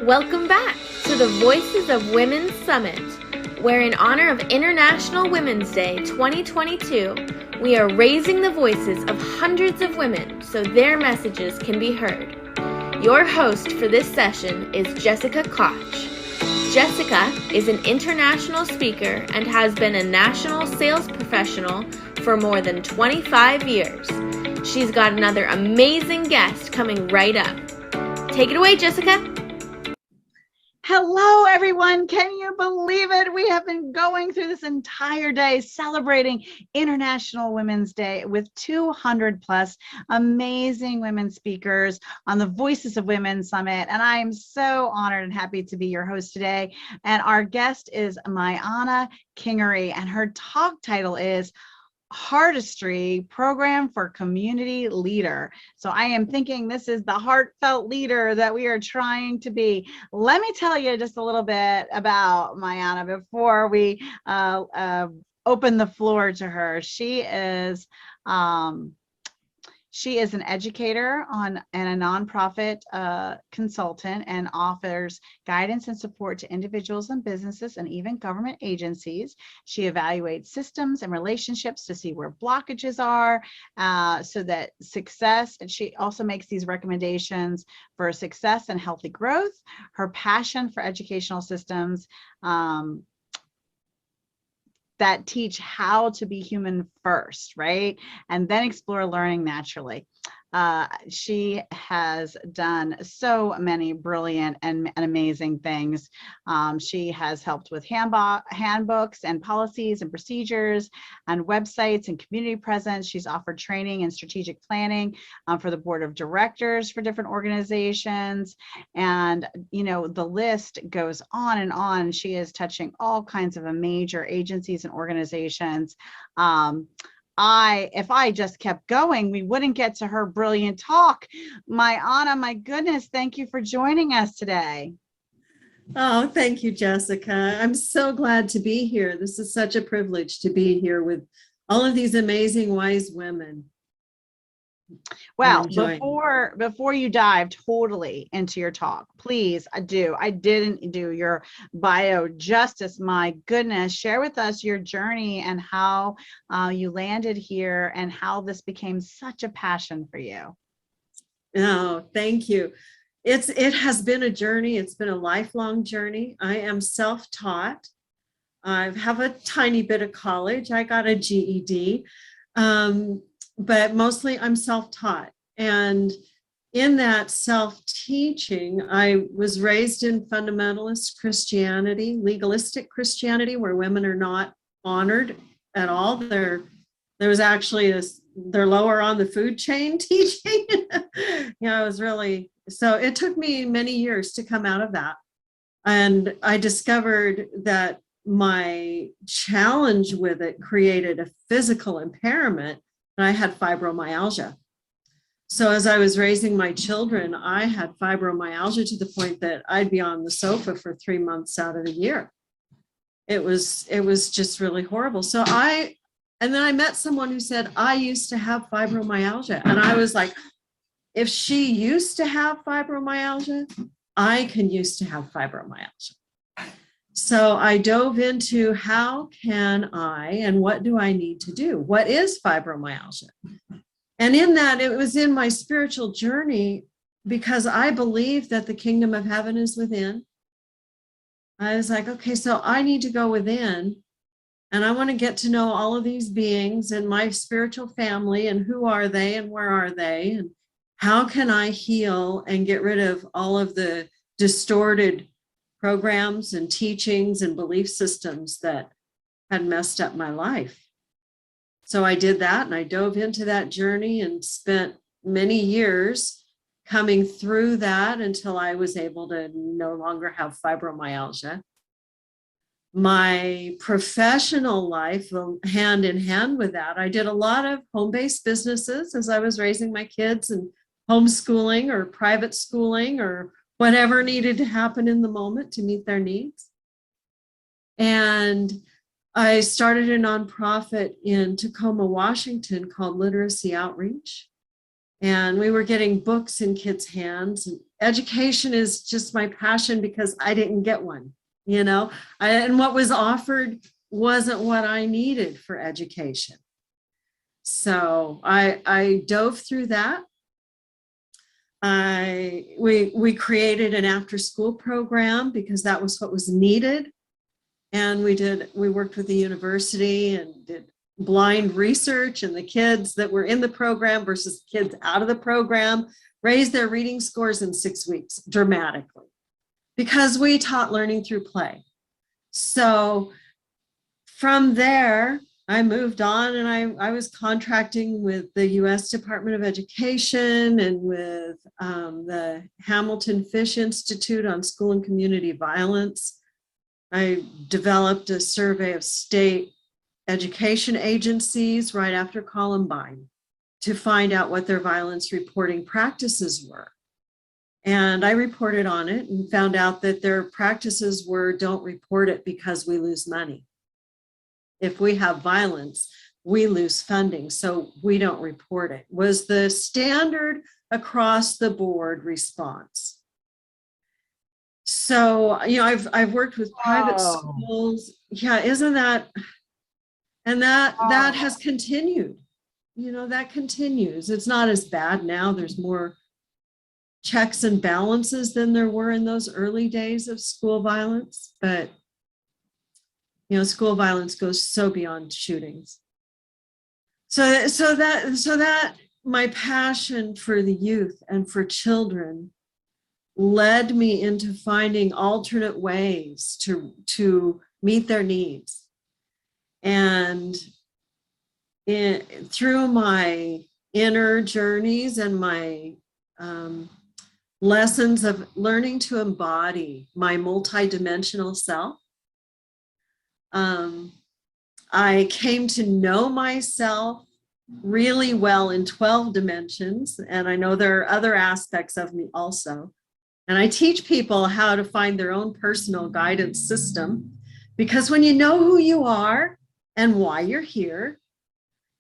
Welcome back to the Voices of Women Summit, where in honor of International Women's Day 2022, we are raising the voices of hundreds of women so their messages can be heard. Your host for this session is Jessica Koch. Jessica is an international speaker and has been a national sales professional for more than 25 years. She's got another amazing guest coming right up. Take it away, Jessica. Hello, everyone. Can you believe it? We have been going through this entire day celebrating International Women's Day with 200 plus amazing women speakers on the Voices of Women Summit. And I am so honored and happy to be your host today. And our guest is Mayana Kingery, and her talk title is Heartistry Program for Community Leader. So I am thinking this is the heartfelt leader that we are trying to be. Let me tell you just a little bit about Mayana before we open the floor to her. She is an educator and a nonprofit consultant, and offers guidance and support to individuals and businesses and even government agencies. She evaluates systems and relationships to see where blockages are so that success, and she also makes these recommendations for success and healthy growth. Her passion for educational systems that teach how to be human first, right? And then explore learning naturally. She has done so many brilliant and amazing things. She has helped with handbooks and policies and procedures and websites and community presence. She's offered training and strategic planning for the board of directors for different organizations. And, you know, the list goes on and on. She is touching all kinds of major agencies and organizations. If I just kept going, we wouldn't get to her brilliant talk. Mayana, my goodness, thank you for joining us today. Oh, thank you, Jessica. I'm so glad to be here. This is such a privilege to be here with all of these amazing, wise women. Well, before you dive totally into your talk, please, I didn't do your bio justice. My goodness, share with us your journey and how you landed here and how this became such a passion for you. Oh, thank you. It has been a journey. It's been a lifelong journey. I am self-taught. I have a tiny bit of college. I got a GED. But mostly I'm self-taught. And in that self-teaching, I was raised in fundamentalist Christianity, legalistic Christianity, where women are not honored at all. There was actually they're lower on the food chain teaching. It was really, so it took me many years to come out of that. And I discovered that my challenge with it created a physical impairment. And I had fibromyalgia. So as I was raising my children, I had fibromyalgia to the point that I'd be on the sofa for 3 months out of the year. It was just really horrible. And then I met someone who said, I used to have fibromyalgia. And I was like, if she used to have fibromyalgia, I can used to have fibromyalgia. So I dove into how can I and what do I need to do? What is fibromyalgia? And in that, it was in my spiritual journey because I believe that the kingdom of heaven is within. I was like, okay, so I need to go within and I want to get to know all of these beings and my spiritual family and who are they and where are they and how can I heal and get rid of all of the distorted programs and teachings and belief systems that had messed up my life. So I did that and I dove into that journey and spent many years coming through that until I was able to no longer have fibromyalgia. My professional life, hand in hand with that, I did a lot of home-based businesses as I was raising my kids and homeschooling or private schooling or whatever needed to happen in the moment to meet their needs. And I started a nonprofit in Tacoma, Washington called Literacy Outreach. And we were getting books in kids' hands education is just my passion because I didn't get one, you know, and what was offered wasn't what I needed for education. So I dove through that. We created an after school program because that was what was needed. And we worked with the university and did blind research, and the kids that were in the program versus kids out of the program raised their reading scores in 6 weeks dramatically because we taught learning through play. So from there, I moved on, and I was contracting with the U.S. Department of Education and with the Hamilton Fish Institute on school and community violence. I developed a survey of state education agencies right after Columbine to find out what their violence reporting practices were. And I reported on it and found out that their practices were, don't report it because we lose money. If we have violence, we lose funding, so we don't report it, was the standard across the board response. So, you know, I've worked with private schools. Yeah, isn't that, and that has continued, you know, that continues. It's not as bad now. There's more checks and balances than there were in those early days of school violence, but you know, school violence goes so beyond shootings. So that my passion for the youth and for children led me into finding alternate ways to meet their needs. And through my inner journeys and my lessons of learning to embody my multidimensional self, I came to know myself really well in 12 dimensions. And I know there are other aspects of me also. And I teach people how to find their own personal guidance system, because when you know who you are and why you're here,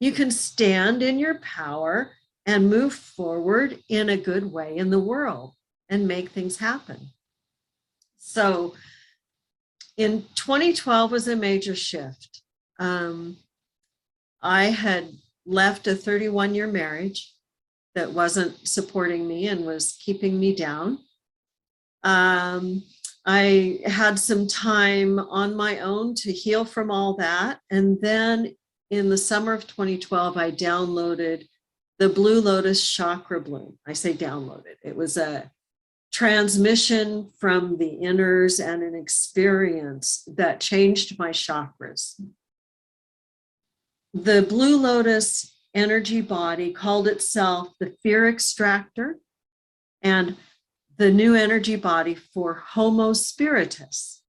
you can stand in your power and move forward in a good way in the world and make things happen. So in 2012 was a major shift. I had left a 31-year marriage that wasn't supporting me and was keeping me down. I had some time on my own to heal from all that. And then in the summer of 2012, I downloaded the Blue Lotus Chakra Bloom. I say downloaded. It was a transmission from the inners and an experience that changed my chakras. The Blue Lotus energy body called itself the fear extractor, and the new energy body for Homo Spiritus.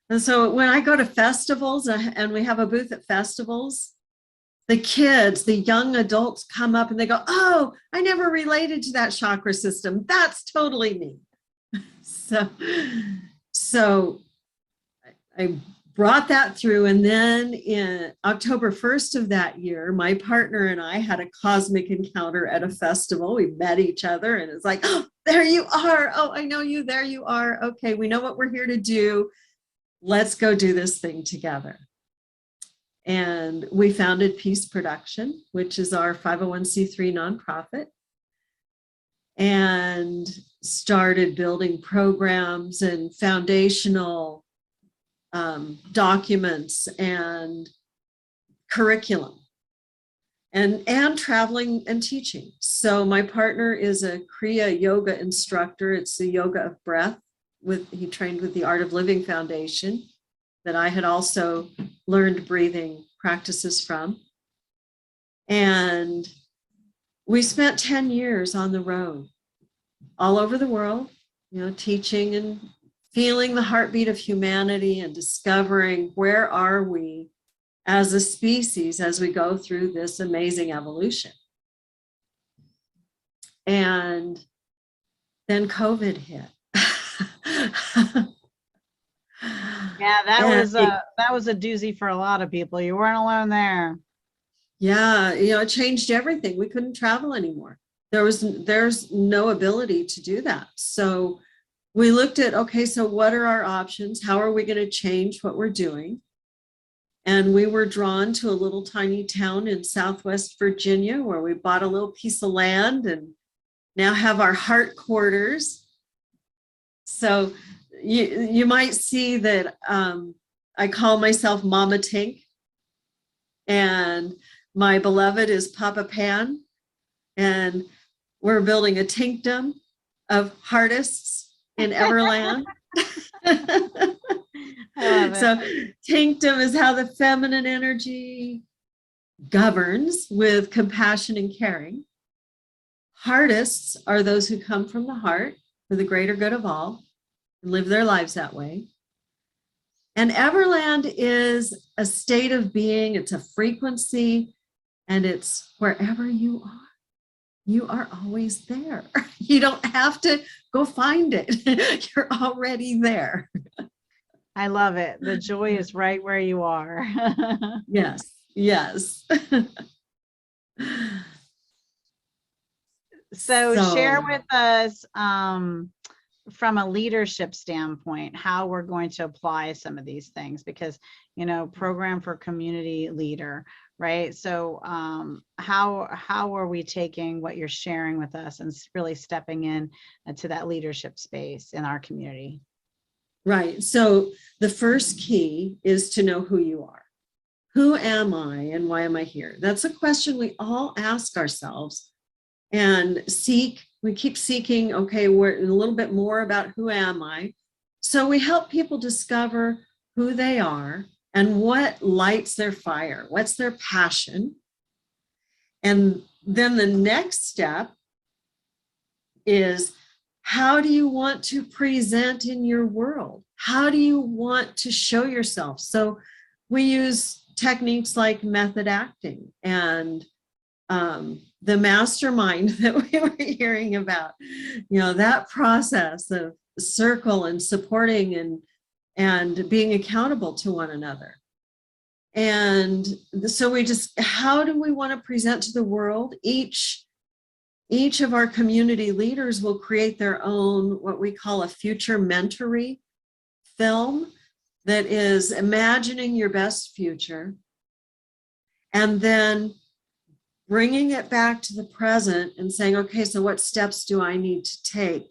And so when I go to festivals and we have a booth at festivals, the kids, the young adults come up and they go, oh, I never related to that chakra system. That's totally me. So I brought that through. And then in October 1st of that year, my partner and I had a cosmic encounter at a festival. We met each other and it's like, oh, there you are. Oh, I know you. There you are. Okay, we know what we're here to do. Let's go do this thing together. And we founded Peace Production, which is our 501c3 nonprofit, and started building programs and foundational documents and curriculum and traveling and teaching. So my partner is a Kriya yoga instructor. It's the yoga of breath. He trained with the Art of Living Foundation that I had also learned breathing practices from. And we spent 10 years on the road all over the world, you know, teaching and feeling the heartbeat of humanity and discovering where are we as a species as we go through this amazing evolution. And then COVID hit. Yeah, that was a doozy for a lot of people. You weren't alone there. Yeah, you know, it changed everything. We couldn't travel anymore. there's no ability to do that. So we looked at, okay, so what are our options? How are we going to change what we're doing? And we were drawn to a little tiny town in Southwest Virginia where we bought a little piece of land and now have our heart quarters. So you might see that I call myself Mama Tink, and my beloved is Papa Pan, and we're building a tinkdom of heartists in Everland. I love it. So tinkdom is how the feminine energy governs with compassion and caring. Heartists are those who come from the heart for the greater good of all and live their lives that way. And Everland is a state of being, it's a frequency, and it's wherever you are. You are always there. You don't have to go find it. You're already there. I love it. The joy is right where you are. Yes, yes. So share with us from a leadership standpoint how we're going to apply some of these things, because program for community leader, right? So how are we taking what you're sharing with us and really stepping in to that leadership space in our community? Right. So the first key is to know who you are. Who am I and why am I here? That's a question we all ask ourselves and we keep seeking, okay, we're a little bit more about who am I? So we help people discover who they are and what lights their fire, what's their passion. And then the next step is, how do you want to present in your world? How do you want to show yourself? So we use techniques like method acting and the mastermind that we were hearing about, that process of circle and supporting and being accountable to one another. And so how do we want to present to the world? Each of our community leaders will create their own, what we call a future mentory film that is imagining your best future and then bringing it back to the present and saying, okay, so what steps do I need to take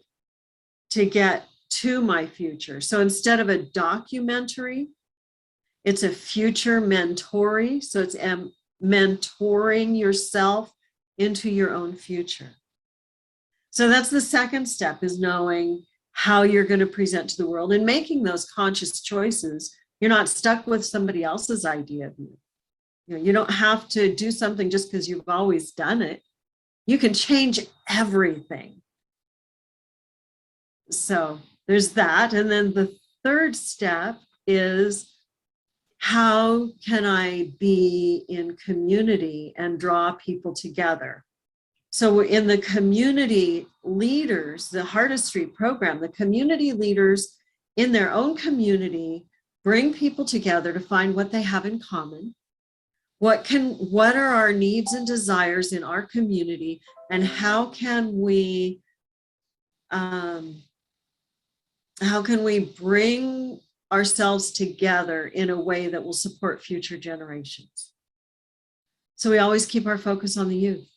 to get to my future? So instead of a documentary, it's a future mentory. So it's mentoring yourself into your own future. So that's the second step, is knowing how you're going to present to the world and making those conscious choices. You're not stuck with somebody else's idea of you. You don't have to do something just because you've always done it. You can change everything. So there's that. And then the third step is, how can I be in community and draw people together? So in the community leaders, the Heartistry program, the community leaders in their own community bring people together to find what they have in common. What are our needs and desires in our community, and how can we bring ourselves together in a way that will support future generations? So we always keep our focus on the youth,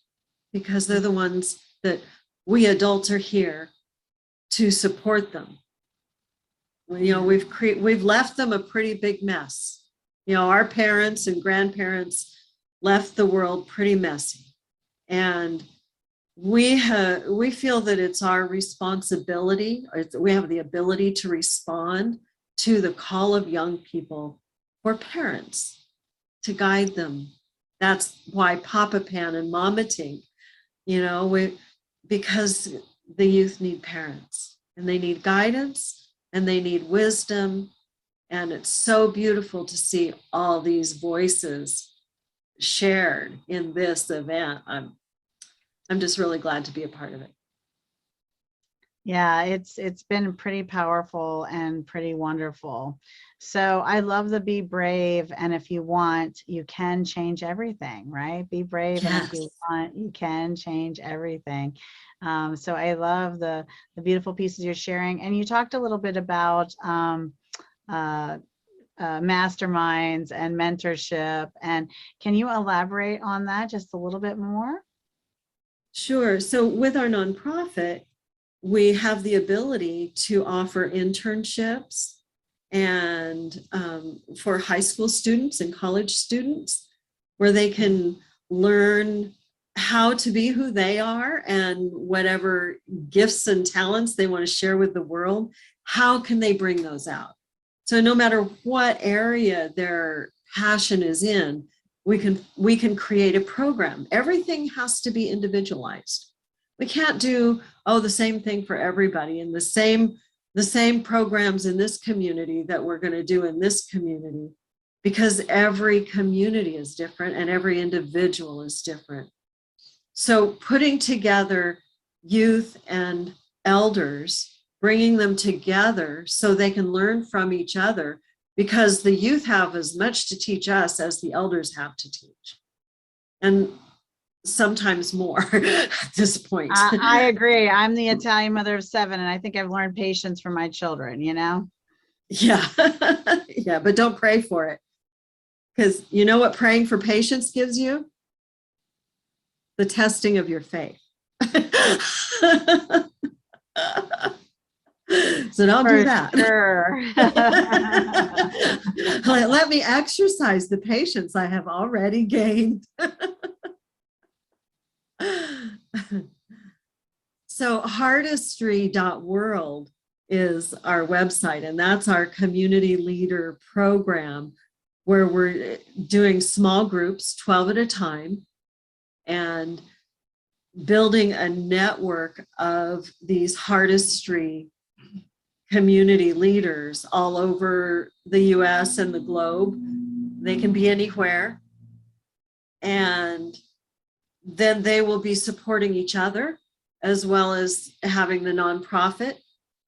because they're the ones that we adults are here to support them. We've left them a pretty big mess. Our parents and grandparents left the world pretty messy. And we feel that it's our responsibility, we have the ability to respond to the call of young people for parents to guide them. That's why Papa Pan and Mama Tink, because the youth need parents, and they need guidance, and they need wisdom. And it's so beautiful to see all these voices shared in this event. I'm just really glad to be a part of it. Yeah, it's been pretty powerful and pretty wonderful. So I love the be brave, and if you want, you can change everything, right? Be brave, and if Yes. you want, you can change everything. So I love the beautiful pieces you're sharing, and you talked a little bit about uh, masterminds and mentorship, and can you elaborate on that just a little bit more? Sure. So with our nonprofit, we have the ability to offer internships and for high school students and college students, where they can learn how to be who they are and whatever gifts and talents they want to share with the world, how can they bring those out? So no matter what area their passion is in, we can create a program. Everything has to be individualized. We can't do, oh, the same thing for everybody and the same programs in this community that we're going to do in this community, because every community is different and every individual is different. So putting together youth and elders, bringing them together so they can learn from each other, because the youth have as much to teach us as the elders have to teach. And sometimes more at this point. I agree. I'm the Italian mother of 7, and I think I've learned patience from my children, you know? Yeah. Yeah, but don't pray for it. Because you know what praying for patience gives you? The testing of your faith. So don't do that. Sure. Let me exercise the patience I have already gained. So Heartistry.world is our website, and that's our community leader program, where we're doing small groups, 12 at a time, and building a network of these Heartistry community leaders all over the US and the globe. They can be anywhere. And then they will be supporting each other, as well as having the nonprofit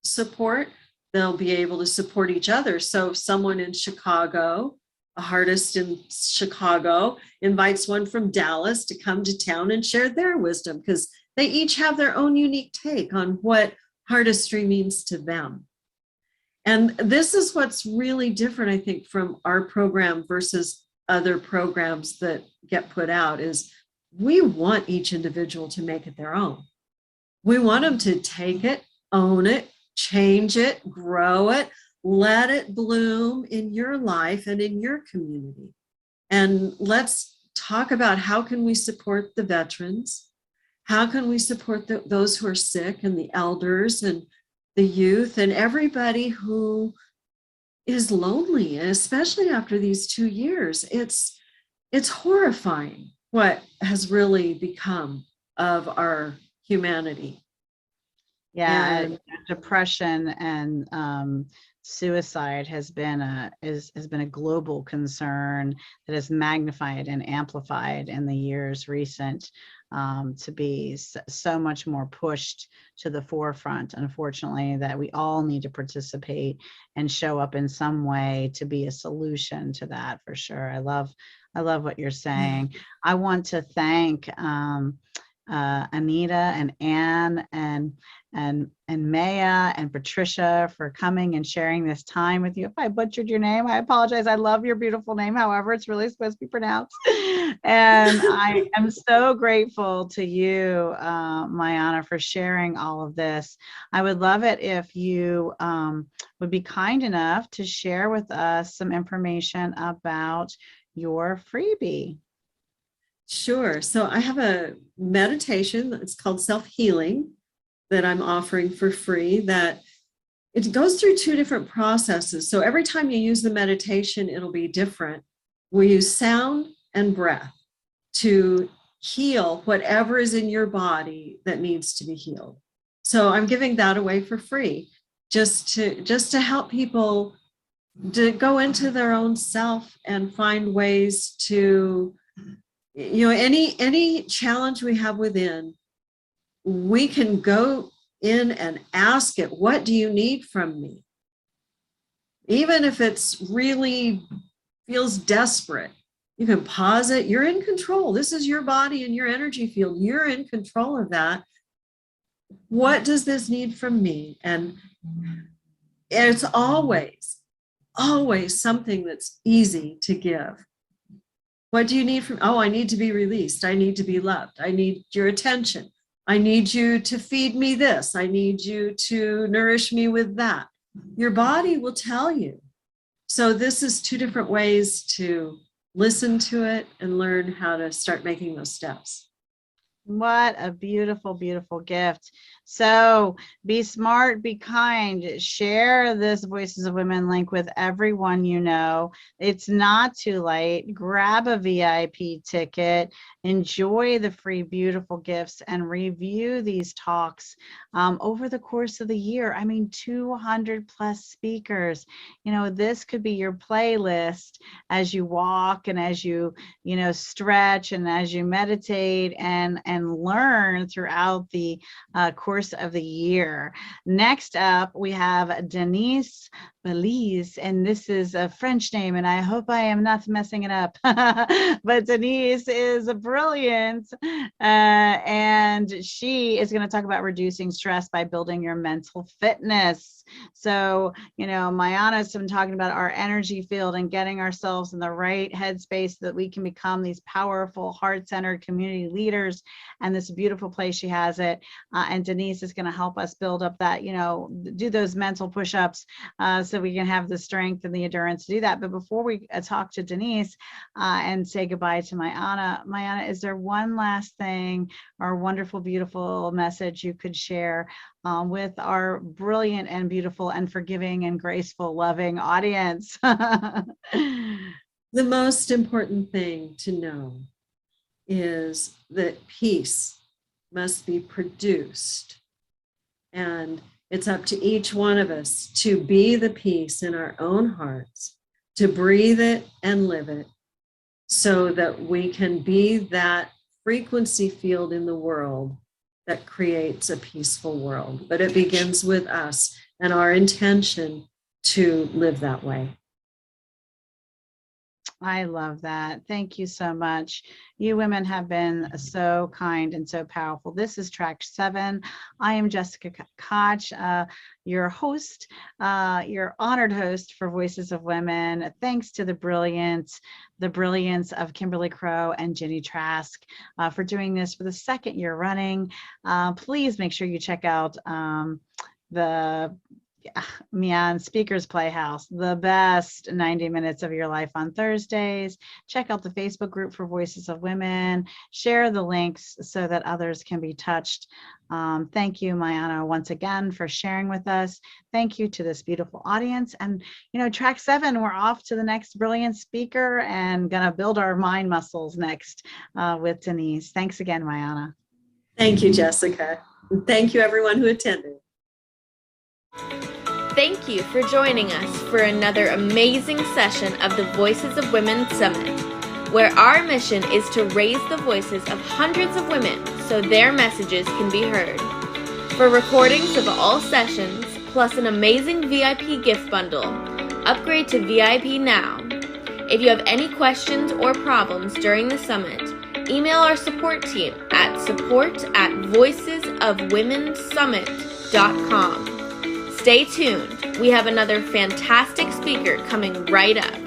support. They'll be able to support each other. So if someone in Chicago, a Heartist in Chicago, invites one from Dallas to come to town and share their wisdom, because they each have their own unique take on what Heartistry means to them. And this is what's really different, I think, from our program versus other programs that get put out, is we want each individual to make it their own. We want them to take it, own it, change it, grow it, let it bloom in your life and in your community. And let's talk about how can we support the veterans? How can we support those who are sick, and the elders and the youth and everybody who is lonely, and especially after these 2 years. It's horrifying what has really become of our humanity. Yeah, And depression and suicide has been a global concern that has magnified and amplified in the years recent, to be so much more pushed to the forefront, unfortunately, that we all need to participate and show up in some way to be a solution to that, for sure. I love what you're saying. I want to thank Anita and Anne and Maya and Patricia for coming and sharing this time with you. If I butchered your name, I apologize. I love your beautiful name. However, it's really supposed to be pronounced. And I am so grateful to you, Mayana, for sharing all of this. I would love it if you would be kind enough to share with us some information about your freebie. sure. So I have a meditation that's called self-healing that I'm offering for free, that it goes through 2 different processes. So every time you use the meditation, it'll be different. We use sound and breath to heal whatever is in your body that needs to be healed. So I'm giving that away for free, just to help people to go into their own self and find ways to, any challenge we have within, we can go in and ask it, what do you need from me? Even if it's really feels desperate, you can pause it. You're in control. This is your body and your energy field. You're in control of that. What does this need from me? And it's always something that's easy to give. What do you need from? Oh, I need to be released. I need to be loved. I need your attention. I need you to feed me this. I need you to nourish me with that. Your body will tell you. So this is two different ways to listen to it and learn how to start making those steps. What a beautiful, beautiful gift. So be smart, be kind, share this Voices of Women link with everyone you know. It's not too late. Grab a VIP ticket, enjoy the free, beautiful gifts, and review these talks over the course of the year. I mean, 200 plus speakers. You know, this could be your playlist as you walk and as you stretch and as you meditate and learn throughout the course of the year. Next up, we have Denise Belize, and this is a French name, and I hope I am not messing it up. But Denise is brilliant, and she is going to talk about reducing stress by building your mental fitness. So, Mayana's been talking about our energy field and getting ourselves in the right headspace so that we can become these powerful, heart-centered community leaders. And this beautiful place she has it. And Denise is going to help us build up that, do those mental push-ups so we can have the strength and the endurance to do that. But before we talk to Denise and say goodbye to Mayana, is there one last thing or wonderful, beautiful message you could share with our brilliant and beautiful and forgiving and graceful, loving audience? The most important thing to know is that peace must be produced. And it's up to each one of us to be the peace in our own hearts, to breathe it and live it, so that we can be that frequency field in the world that creates a peaceful world. But it begins with us and our intention to live that way. I love that. Thank you so much. You women have been so kind and so powerful. This is track 7. I am Jessica Koch, your host, your honored host for Voices of Women. Thanks to the brilliance of Kimberly Crow and Jenny Trask for doing this for the 2nd year running. Please make sure you check out the Mian Speakers Playhouse, the best 90 minutes of your life on Thursdays. Check out the Facebook group for Voices of Women. Share the links so that others can be touched. Thank you, Mayana, once again for sharing with us. Thank you to this beautiful audience. And, track 7, we're off to the next brilliant speaker and gonna build our mind muscles next with Denise. Thanks again, Mayana. Thank you, Jessica. And thank you, everyone who attended. Thank you for joining us for another amazing session of the Voices of Women Summit, where our mission is to raise the voices of hundreds of women so their messages can be heard. For recordings of all sessions, plus an amazing VIP gift bundle, upgrade to VIP now. If you have any questions or problems during the summit, email our support team at support@voicesofwomensummit.com. Stay tuned. We have another fantastic speaker coming right up.